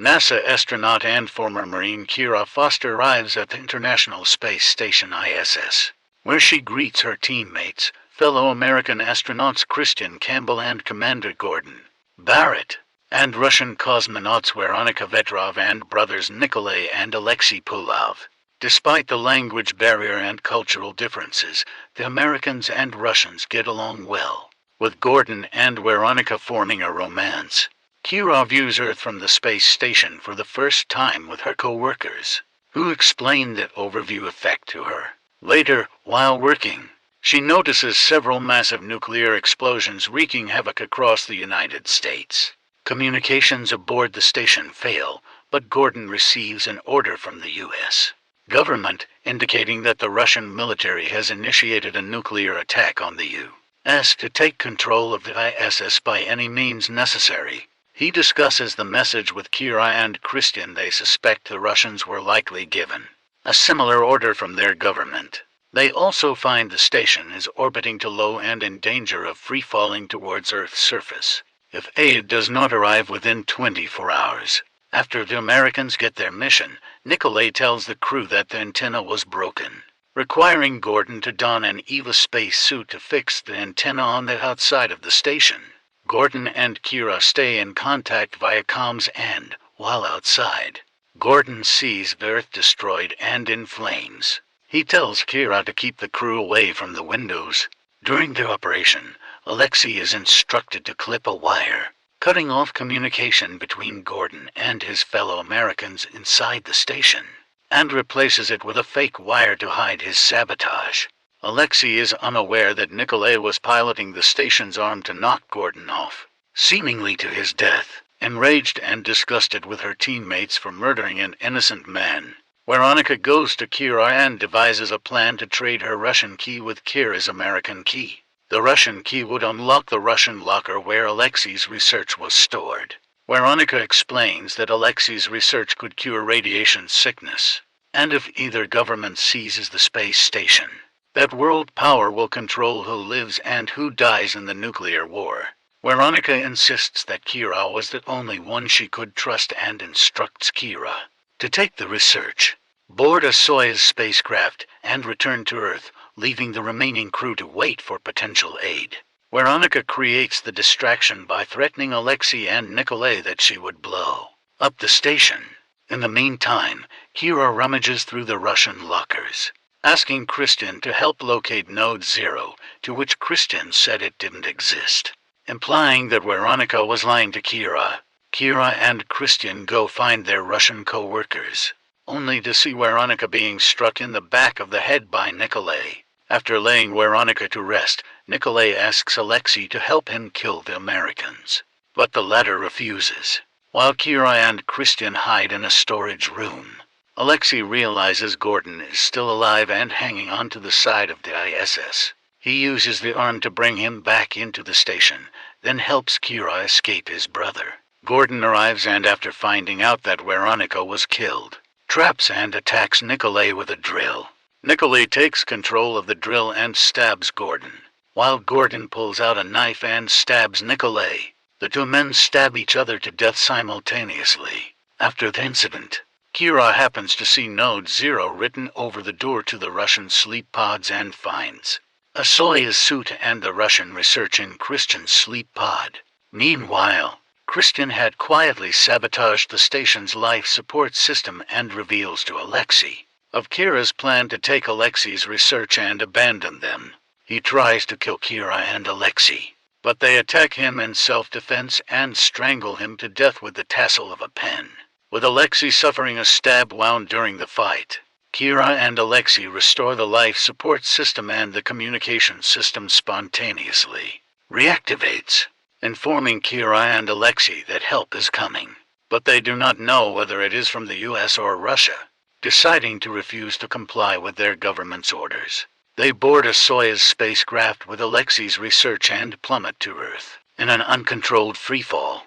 NASA astronaut and former Marine Kira Foster arrives at the International Space Station ISS, where she greets her teammates, fellow American astronauts Christian Campbell and Commander Gordon Barrett, and Russian cosmonauts Veronika Vetrov and brothers Nikolay and Alexei Pulov. Despite the language barrier and cultural differences, the Americans and Russians get along well, with Gordon and Veronika forming a romance. Kira views Earth from the space station for the first time with her co-workers, who explain the overview effect to her. Later, while working, she notices several massive nuclear explosions wreaking havoc across the United States. Communications aboard the station fail, but Gordon receives an order from the U.S. government indicating that the Russian military has initiated a nuclear attack on the U.S. to take control of the I.S.S. by any means necessary. He discusses the message with Kira and Christian. They suspect the Russians were likely given a similar order from their government. They also find the station is orbiting too low and in danger of free-falling towards Earth's surface if aid does not arrive within 24 hours. After the Americans get their mission, Nikolay tells the crew that the antenna was broken, requiring Gordon to don an EVA space suit to fix the antenna on the outside of the station. Gordon and Kira stay in contact via comms and, while outside, Gordon sees the Earth destroyed and in flames. He tells Kira to keep the crew away from the windows. During the operation, Alexei is instructed to clip a wire, cutting off communication between Gordon and his fellow Americans inside the station, and replaces it with a fake wire to hide his sabotage. Alexei is unaware that Nikolay was piloting the station's arm to knock Gordon off, seemingly to his death. Enraged and disgusted with her teammates for murdering an innocent man, Veronika goes to Kira and devises a plan to trade her Russian key with Kira's American key. The Russian key would unlock the Russian locker where Alexei's research was stored. Veronika explains that Alexei's research could cure radiation sickness, and if either government seizes the space station, that world power will control who lives and who dies in the nuclear war. Veronika insists that Kira was the only one she could trust and instructs Kira to take the research, board a Soyuz spacecraft, and return to Earth, leaving the remaining crew to wait for potential aid. Veronika creates the distraction by threatening Alexei and Nikolay that she would blow up the station. In the meantime, Kira rummages through the Russian lockers, asking Christian to help locate Node 0, to which Christian said it didn't exist, implying that Veronika was lying to Kira. Kira and Christian go find their Russian co-workers, only to see Veronika being struck in the back of the head by Nikolay. After laying Veronika to rest, Nikolay asks Alexei to help him kill the Americans, but the latter refuses. While Kira and Christian hide in a storage room, Alexei realizes Gordon is still alive and hanging onto the side of the I.S.S. He uses the arm to bring him back into the station, then helps Kira escape his brother. Gordon arrives and after finding out that Veronika was killed, traps and attacks Nikolay with a drill. Nikolay takes control of the drill and stabs Gordon, while Gordon pulls out a knife and stabs Nikolay. The two men stab each other to death simultaneously. After the incident, Kira happens to see Node 0 written over the door to the Russian sleep pods and finds a Soyuz suit and the Russian research in Christian's sleep pod. Meanwhile, Christian had quietly sabotaged the station's life support system and reveals to Alexei of Kira's plan to take Alexei's research and abandon them. He tries to kill Kira and Alexei, but they attack him in self-defense and strangle him to death with the tassel of a pen, with Alexei suffering a stab wound during the fight. Kira and Alexei restore the life support system and the communication system spontaneously reactivates, informing Kira and Alexei that help is coming, but they do not know whether it is from the U.S. or Russia. Deciding to refuse to comply with their government's orders, they board a Soyuz spacecraft with Alexei's research and plummet to Earth. In an uncontrolled freefall,